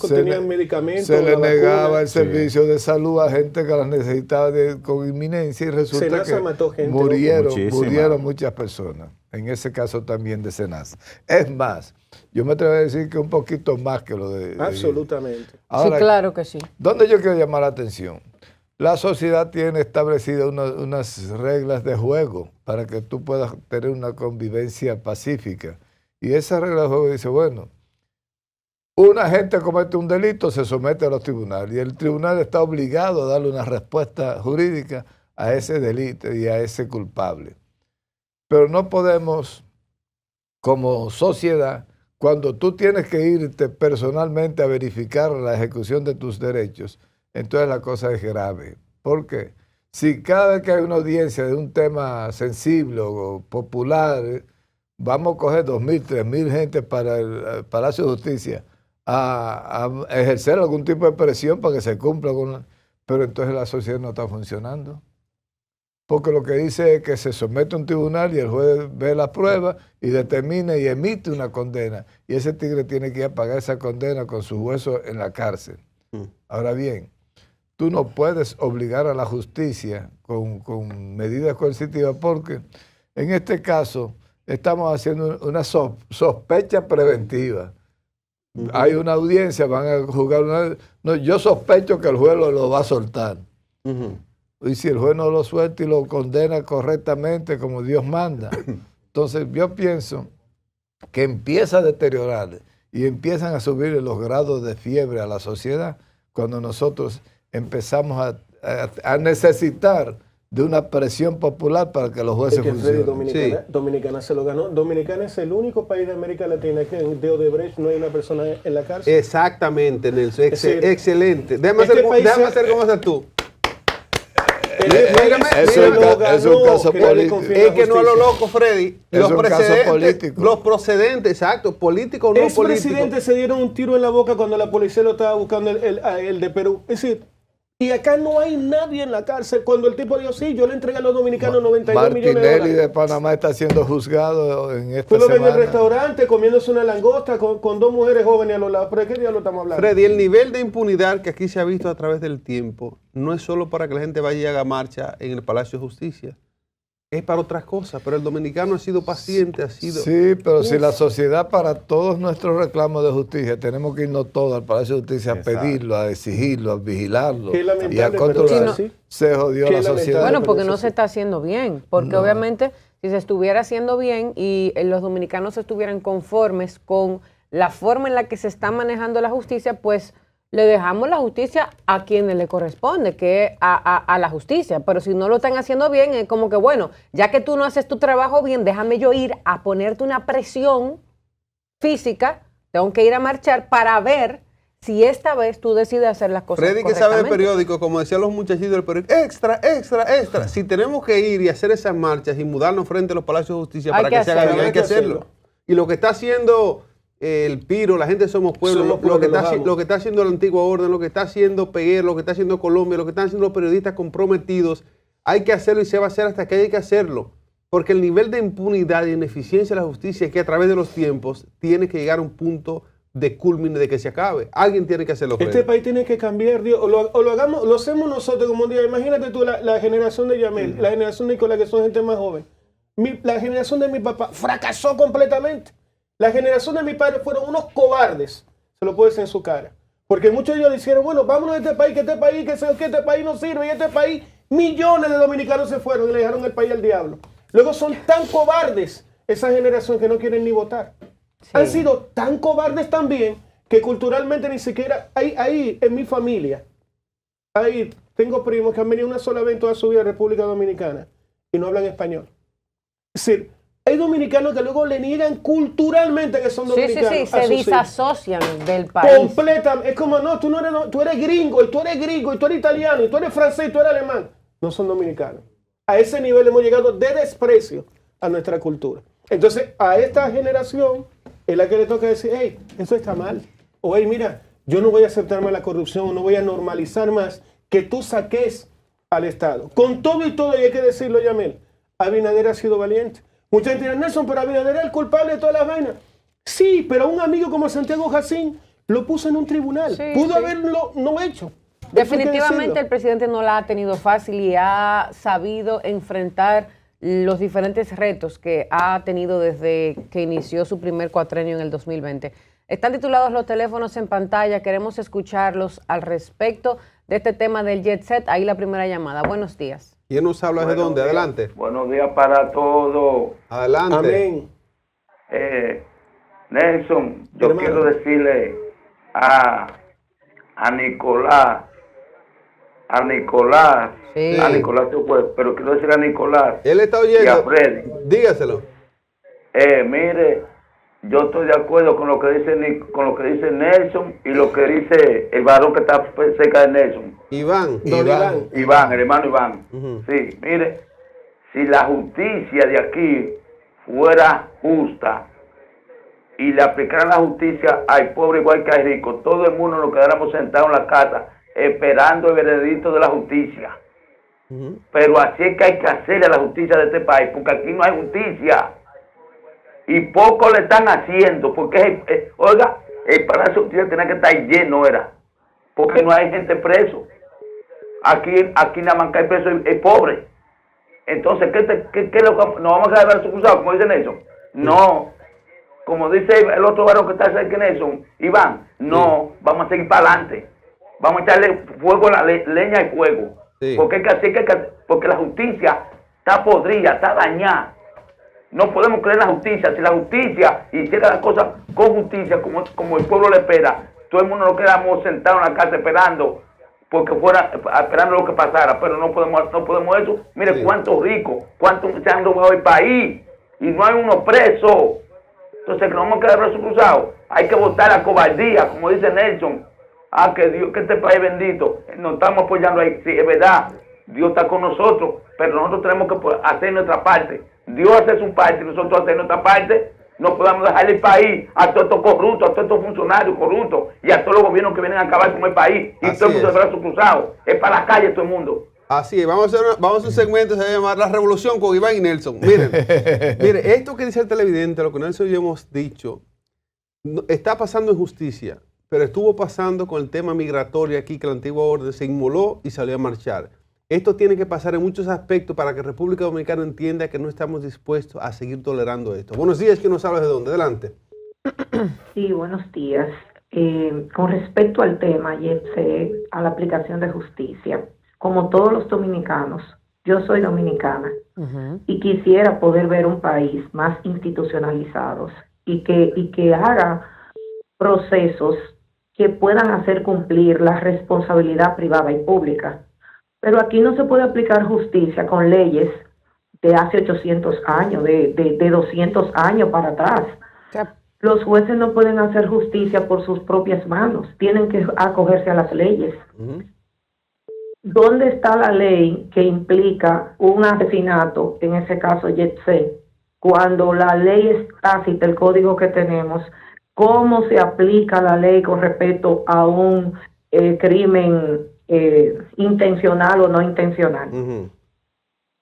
tenían medicamentos. Se le negaba el servicio de salud a gente que las necesitaba con inminencia y resulta Senasa que mató gente, murieron muchas personas. En ese caso también de Senasa. Es más, yo me atrevo a decir que un poquito más que lo de... Absolutamente. Ahora, sí, claro que sí. ¿Dónde yo quiero llamar la atención? La sociedad tiene establecidas unas reglas de juego para que tú puedas tener una convivencia pacífica. Y esa regla de juego dice, bueno, una gente comete un delito, se somete a los tribunales y el tribunal está obligado a darle una respuesta jurídica a ese delito y a ese culpable. Pero no podemos, como sociedad, cuando tú tienes que irte personalmente a verificar la ejecución de tus derechos, entonces la cosa es grave. ¿Por qué? Si cada vez que hay una audiencia de un tema sensible o popular, vamos a coger 2.000, 3.000 gente para el Palacio de Justicia a ejercer algún tipo de presión para que se cumpla con... Pero entonces la sociedad no está funcionando. Porque lo que dice es que se somete a un tribunal y el juez ve la prueba y determina y emite una condena. Y ese tigre tiene que ir a pagar esa condena con sus huesos en la cárcel. Ahora bien, tú no puedes obligar a la justicia con medidas coercitivas porque en este caso estamos haciendo una sospecha preventiva. Hay una audiencia, van a juzgar no, yo sospecho que el juez lo va a soltar. Y si el juez no lo suelta y lo condena correctamente como Dios manda, entonces yo pienso que empieza a deteriorarle y empiezan a subir los grados de fiebre a la sociedad cuando nosotros empezamos a necesitar de una presión popular para que los jueces funcionen. Dominicana se lo ganó. Dominicana es el único país de América Latina que en de Odebrecht no hay una persona en la cárcel. Exactamente, Nelson. Excelente. Déjame hacer como haces tú. Es un caso político. Es que no a lo loco, Freddy. Los procedentes, exacto, políticos o no políticos. Expresidentes se dieron un tiro en la boca cuando la policía lo estaba buscando el de Perú. Es decir, y acá no hay nadie en la cárcel. Cuando el tipo dijo, sí, yo le entregué a los dominicanos 92 millones de dólares. Martinelli de Panamá está siendo juzgado en esta semana. Fue en el restaurante comiéndose una langosta con dos mujeres jóvenes a los lados. ¿Pero de qué día lo estamos hablando? Freddy, el nivel de impunidad que aquí se ha visto a través del tiempo no es solo para que la gente vaya y haga marcha en el Palacio de Justicia. es para otras cosas, pero el dominicano ha sido paciente, ha sido... Sí, pero si la sociedad para todos nuestros reclamos de justicia, tenemos que irnos todos al Palacio de Justicia a pedirlo, a exigirlo, a vigilarlo Qué lamentable, y a pero controlar, sí. se jodió Qué la sociedad. Bueno, pero porque eso no sí. se está haciendo bien, porque obviamente si se estuviera haciendo bien y los dominicanos estuvieran conformes con la forma en la que se está manejando la justicia, pues le dejamos la justicia a quienes le corresponde, que es a la justicia. Pero si no lo están haciendo bien, es como que, bueno, ya que tú no haces tu trabajo bien, déjame yo ir a ponerte una presión física, tengo que ir a marchar para ver si esta vez tú decides hacer las cosas Freddy, que sabe del correctamente. periódico, como decían los muchachitos del periódico, extra, extra, extra. Si tenemos que ir y hacer esas marchas y mudarnos frente a los palacios de justicia Hay para que que se haga bien, hacerlo. hay que hacerlo. Y lo que está haciendo el Piro, la gente de Somos Pueblo, Somos lo que Pueblo, lo que está haciendo la Antigua Orden, lo que está haciendo Peguer, lo que está haciendo Colombia, lo que están haciendo los periodistas comprometidos, hay que hacerlo y se va a hacer hasta que haya que hacerlo. Porque el nivel de impunidad y ineficiencia de la justicia es que a través de los tiempos tiene que llegar a un punto de culmine de que se acabe. Alguien tiene que hacerlo. Este país tiene que cambiar, Dios, o lo hagamos, lo hacemos nosotros como un día. Imagínate tú la generación de Yamel, la generación de Nicolás, que son gente más joven. La generación de mi papá fracasó completamente. La generación de mi padre fueron unos cobardes, se lo puedo decir en su cara. Porque muchos de ellos dijeron, bueno, vámonos de este país, que este país no sirve, y este país, millones de dominicanos se fueron y le dejaron el país al diablo. Luego son tan cobardes esa generación que no quieren ni votar. Sí. Han sido tan cobardes también que culturalmente ni siquiera, ahí en mi familia, ahí tengo primos que han venido una sola vez en toda su vida a República Dominicana y no hablan español. Es decir, hay dominicanos que luego le niegan culturalmente que son dominicanos. Sí, a se sus hijos. disasocian del país. Completamente. Es como, no, tú eres gringo, y tú eres griego, y tú eres italiano, y tú eres francés, y tú eres alemán. No son dominicanos. A ese nivel hemos llegado de desprecio a nuestra cultura. Entonces, a esta generación es la que le toca decir, hey, eso está mal. O, hey, mira, yo no voy a aceptar más la corrupción, no voy a normalizar más que tú saques al Estado. Con todo y todo, y hay que decirlo, Yamel, Abinader ha sido valiente. Mucha gente dice, Nelson, pero Abinader es el culpable de todas las vainas. Sí, pero un amigo como Santiago Jacín lo puso en un tribunal. Sí, Pudo sí. haberlo no hecho. Definitivamente el presidente no la ha tenido fácil y ha sabido enfrentar los diferentes retos que ha tenido desde que inició su primer cuatrenio en el 2020. Están titulados los teléfonos en pantalla, queremos escucharlos al respecto de este tema del jet set. Ahí la primera llamada. Buenos días. ¿Quién nos habla de dónde? Adelante. Buenos días para todos. Adelante. Amén. Nelson, yo Hermano. quiero decirle a Nicolás, Sí. a Nicolás, pero quiero decirle a Nicolás Él está y a oyendo. Freddy, Dígaselo. mire, yo estoy de acuerdo con lo que dice Nelson y lo que dice el varón que está cerca de Nelson. Iván. Don Iván. Iván, el hermano Iván. Ujú. Sí, mire, si la justicia de aquí fuera justa y le aplicaran la justicia al pobre igual que al rico, todo el mundo nos quedáramos sentados en la casa esperando el veredicto de la justicia. Ujú. Pero así es que hay que hacerle a la justicia de este país, porque aquí no hay justicia. Y poco le están haciendo, porque, oiga, el Palacio de Justicia tiene que estar lleno, porque no hay gente preso. Aquí nada más que hay preso es pobre. Entonces, ¿qué es lo que nos vamos a quedar cruzados, como dice Nelson? No, como dice el otro varón que está cerca de Nelson, Iván, no, vamos a seguir para adelante. Vamos a echarle fuego a la leña al fuego. Sí. Porque porque la justicia está podrida, está dañada. No podemos creer en la justicia. Si la justicia hiciera las cosas con justicia, como el pueblo le espera, todo el mundo nos quedamos sentados en la casa esperando esperando lo que pasara, pero no podemos eso. Mire, Sí. cuántos ricos, cuántos se han robado el país y no hay uno preso. Entonces, que no vamos a quedar brazos cruzados. Hay que votar la cobardía, como dice Nelson. Que Dios, que este país bendito, nos estamos apoyando ahí. Sí, es verdad, Dios está con nosotros, pero nosotros tenemos que hacer nuestra parte. Dios hace su parte y nosotros hacer nuestra parte. No podemos dejar el país a todos estos corruptos, a todos estos funcionarios corruptos y a todos los gobiernos que vienen a acabar con el país. Y Así todo el mundo es. de brazos cruzados. Es para la calle todo el mundo. Así es, vamos a hacer un segmento que se va a llamar La Revolución con Iván y Nelson. Miren, mire, esto que dice el televidente, lo que Nelson y yo hemos dicho, está pasando en justicia, pero estuvo pasando con el tema migratorio aquí, que la Antigua Orden se inmoló y salió a marchar. Esto tiene que pasar en muchos aspectos para que República Dominicana entienda que no estamos dispuestos a seguir tolerando esto. Buenos días, ¿quién nos habla de dónde? Adelante. Sí, buenos días. Con respecto al tema, a la aplicación de justicia, como todos los dominicanos, yo soy dominicana y quisiera poder ver un país más institucionalizado y que haga procesos que puedan hacer cumplir la responsabilidad privada y pública. Pero aquí no se puede aplicar justicia con leyes de hace 800 años, de 200 años para atrás. Los jueces no pueden hacer justicia por sus propias manos, tienen que acogerse a las leyes. ¿Dónde está la ley que implica un asesinato, en ese caso Yetse, cuando la ley es tácita, el código que tenemos? ¿Cómo se aplica la ley con respecto a un crimen intencional o no intencional?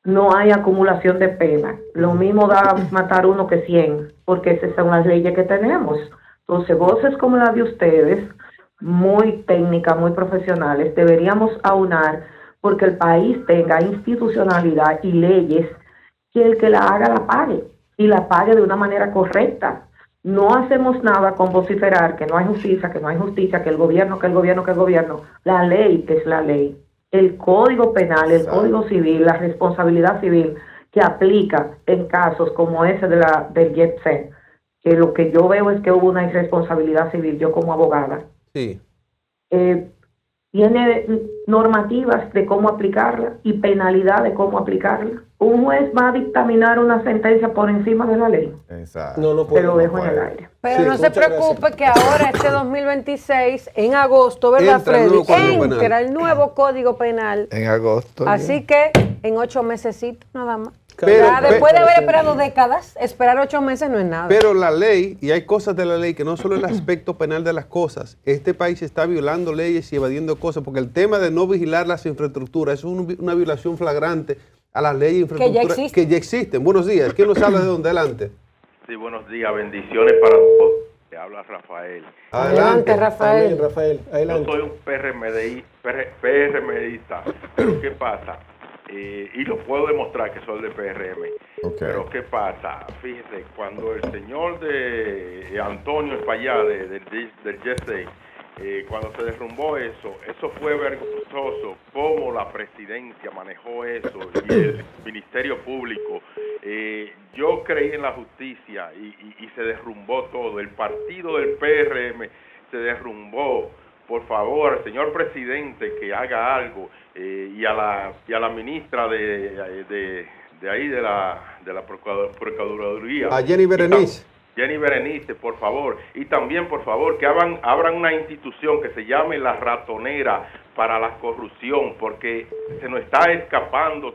No hay acumulación de pena. Lo mismo da matar uno que 100, porque esas son las leyes que tenemos. Entonces, voces como la de ustedes, muy técnicas, muy profesionales, deberíamos aunar porque el país tenga institucionalidad y leyes que el que la haga la pague, y la pague de una manera correcta. No hacemos nada con vociferar que no hay justicia, que no hay justicia, que el gobierno, que el gobierno, que el gobierno. La ley es la ley. El Código Penal, el Código Civil, la responsabilidad civil que aplica en casos como ese del Jetsen, que lo que yo veo es que hubo una irresponsabilidad civil, yo como abogada. Sí. Tiene normativas de cómo aplicarla y penalidad de cómo aplicarla. Un juez va a dictaminar una sentencia por encima de la ley. Exacto. No puede, Te lo dejo en el aire. Pero Sí, no se preocupe que ahora, este 2026, en agosto, ¿verdad, Entra el Freddy? nuevo Código Entra Penal. el nuevo Código Penal. En agosto. ya. Así que en 8 mesecitos nada más. Pero- Ya después de haber pero- esperado décadas, esperar 8 meses no es nada. Pero la ley, y hay cosas de la ley que no solo el aspecto penal de las cosas, este país está violando leyes y evadiendo cosas, porque el tema de no vigilar las infraestructuras es una violación flagrante a las leyes de infraestructura existen. que ya existen. Buenos días, ¿quién nos habla de dónde? Adelante. Sí, buenos días, bendiciones para todos. Te habla Rafael. Adelante, Rafael. Amén, Rafael, Yo adelante. soy un PRMista, pero ¿qué pasa? Y lo puedo demostrar que soy del PRM. Ok. Pero ¿qué pasa? Fíjese, cuando el señor de Antonio Espallá, del Jesse, cuando se derrumbó eso fue vergonzoso cómo la presidencia manejó eso y el Ministerio Público. Yo creí en la justicia y se derrumbó todo. El partido del PRM se derrumbó. Por favor, señor presidente, que haga algo, y a la ministra de la Procuraduría. A Jenny Berenice. Jenny Berenice, por favor. Y también, por favor, que abran una institución que se llame la ratonera para la corrupción, porque se nos está escapando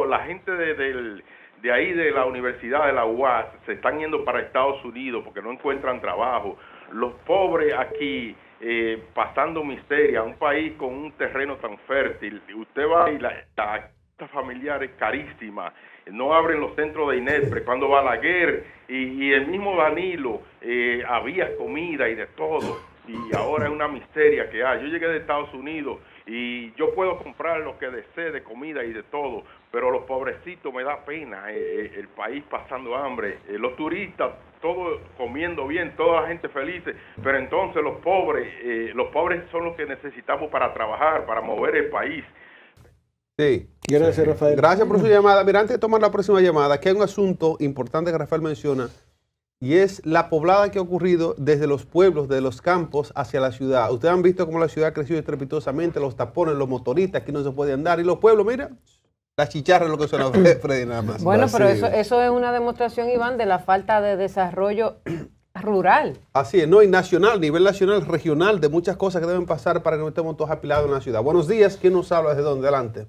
la gente de ahí de la Universidad de la UAS se están yendo para Estados Unidos porque no encuentran trabajo. Los pobres aquí pasando miseria, un país con un terreno tan fértil. Usted va y la familiar es carísima. No abren los centros de INEPRE. Cuando Balaguer y el mismo Danilo había comida y de todo. Y ahora es una miseria que hay. Yo llegué de Estados Unidos y yo puedo comprar lo que desee de comida y de todo, pero los pobrecitos me da pena, el país pasando hambre, los turistas, todos comiendo bien, toda la gente feliz, pero entonces los pobres son los que necesitamos para trabajar, para mover el país. Sí. Gracias, Rafael. Gracias por su llamada. Mira, antes de tomar la próxima llamada, aquí hay un asunto importante que Rafael menciona, y es la poblada que ha ocurrido desde los pueblos, de los campos hacia la ciudad. Ustedes han visto cómo la ciudad ha crecido estrepitosamente, los tapones, los motoristas, aquí no se puede andar, y los pueblos, mira, la chicharra es lo que suena Freddy nada más. Bueno, pero Vacío. eso es una demostración, Iván, de la falta de desarrollo rural. Así es, no, y nacional, nivel nacional, regional, de muchas cosas que deben pasar para que no estemos todos apilados en la ciudad. Buenos días, ¿quién nos habla desde dónde? Adelante.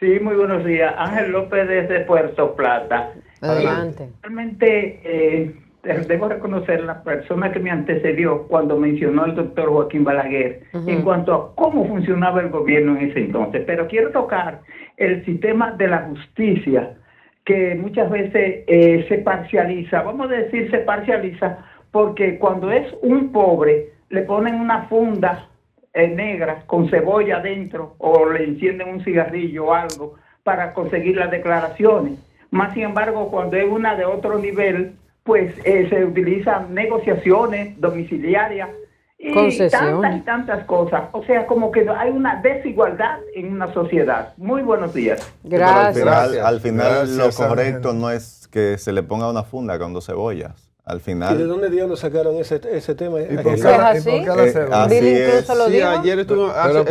Sí, muy buenos días. Ángel López desde Puerto Plata. Adelante. Realmente debo reconocer la persona que me antecedió cuando mencionó al doctor Joaquín Balaguer en cuanto a cómo funcionaba el gobierno en ese entonces. Pero quiero tocar el sistema de la justicia, que muchas veces se parcializa. Vamos a decir se parcializa porque cuando es un pobre le ponen una funda negras con cebolla adentro o le encienden un cigarrillo o algo para conseguir las declaraciones. Más sin embargo, cuando es una de otro nivel, pues se utilizan negociaciones domiciliarias y tantas cosas. O sea, como que hay una desigualdad en una sociedad. Muy buenos días. Gracias. Al final Gracias, lo correcto no es que se le ponga una funda con cebollas. Al final. ¿Y de dónde diablos sacaron ese tema? ¿Y por qué ¿Eso es así? la cebolla? Así Billy es. incluso lo Sí, dijo. ayer estuvo...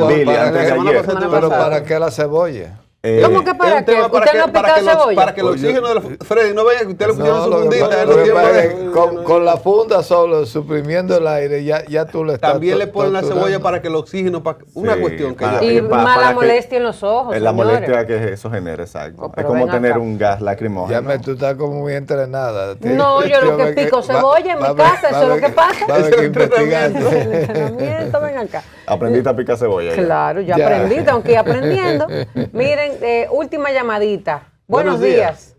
Billy, antes de ayer. Pero ¿para qué la cebolla? ¿Cómo que para qué? ¿Usted no ha picado cebolla? Para que el oxígeno de los... Freddy, no vaya que usted le pusieron su lo que fundita. pasa- él lo no que tiene pasa es poder. que con la funda solo, suprimiendo el aire, ya tú le estás También le ponen la torturando. cebolla para que el oxígeno... Una Sí, cuestión que para- yo... Y para mala que- molestia en los ojos, Es la señores. molestia que eso genera, exacto. Oh, Es pero como ven tener acá. un gas lacrimógeno. Tú estás como muy entrenada. No, yo lo que pico cebolla en mi casa, eso es lo que pasa. Va a haber que investigar. El entrenamiento, ven acá. Aprendiste a picar cebolla. ya. Claro, ya Ya. aprendí, tengo que ir aprendiendo. Miren, última llamadita. Buenos días.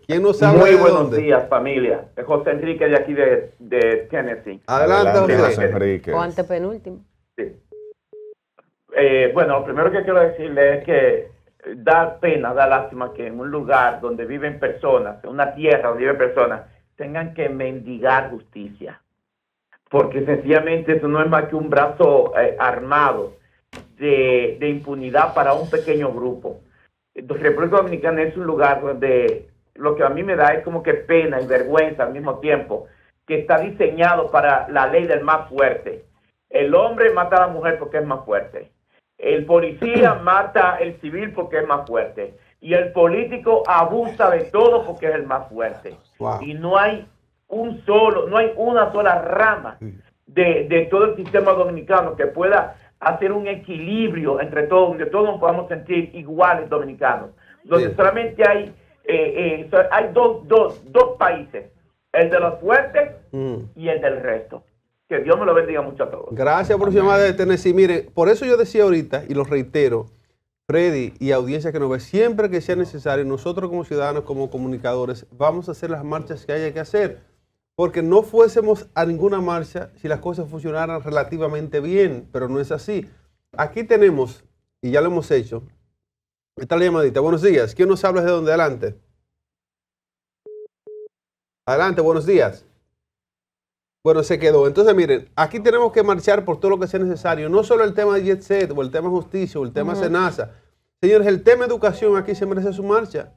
¿Quién nos habla Muy de buenos dónde? días, familia. Es José Enrique de aquí de Tennessee. Adelante, José José. Enrique. O antepenúltimo. Sí. Bueno, lo primero que quiero decirle es que da pena, da lástima que en un lugar donde viven personas, en una tierra donde viven personas, tengan que mendigar justicia. Porque sencillamente eso no es más que un brazo armado de impunidad para un pequeño grupo. Entonces, República Dominicana es un lugar donde lo que a mí me da es como que pena y vergüenza al mismo tiempo, que está diseñado para la ley del más fuerte. El hombre mata a la mujer porque es más fuerte. El policía mata al civil porque es más fuerte. Y el político abusa de todo porque es el más fuerte. Wow. Y no hay una sola rama de todo el sistema dominicano que pueda hacer un equilibrio entre todos, donde todos nos podamos sentir iguales dominicanos, donde Sí. solamente hay dos países, el de los fuertes y el del resto. Que Dios me lo bendiga mucho a todos. Gracias por su llamada de Tennessee. Mire, por eso yo decía ahorita, y lo reitero, Freddy y audiencia que nos ve, siempre que sea necesario, nosotros como ciudadanos, como comunicadores, vamos a hacer las marchas que haya que hacer. Porque no fuésemos a ninguna marcha si las cosas funcionaran relativamente bien, pero no es así. Aquí tenemos, y ya lo hemos hecho, está la llamadita. Buenos días. ¿Quién nos habla de dónde? Adelante. Adelante, buenos días. Bueno, se quedó. Entonces, miren, aquí tenemos que marchar por todo lo que sea necesario. No solo el tema de Jet Set, o el tema justicia, o el tema Senasa. Señores, el tema educación aquí se merece su marcha.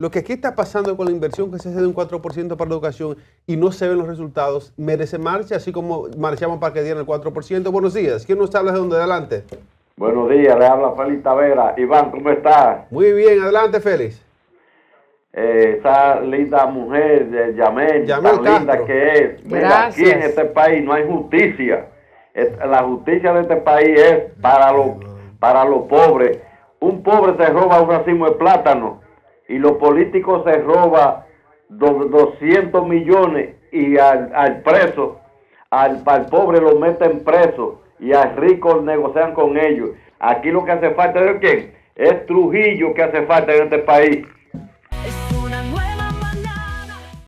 Lo que aquí está pasando con la inversión que se hace de un 4% para la educación y no se ven los resultados, merece marcha, así como marchamos para que dieran el 4%. Buenos días. ¿Quién nos habla de dónde? Adelante. Buenos días, le habla Félix Tavera. Iván, ¿cómo estás? Muy bien, adelante, Félix. Esa linda mujer de Yamel, Yamel tan linda Castro. que es. Mira, Gracias. aquí en este país no hay justicia. La justicia de este país es para los pobres. Un pobre se roba un racimo de plátano y los políticos se roban 200 millones y al preso, al pobre lo meten preso y al rico negocian con ellos. Aquí lo que hace falta es ¿quién? Es Trujillo que hace falta en este país.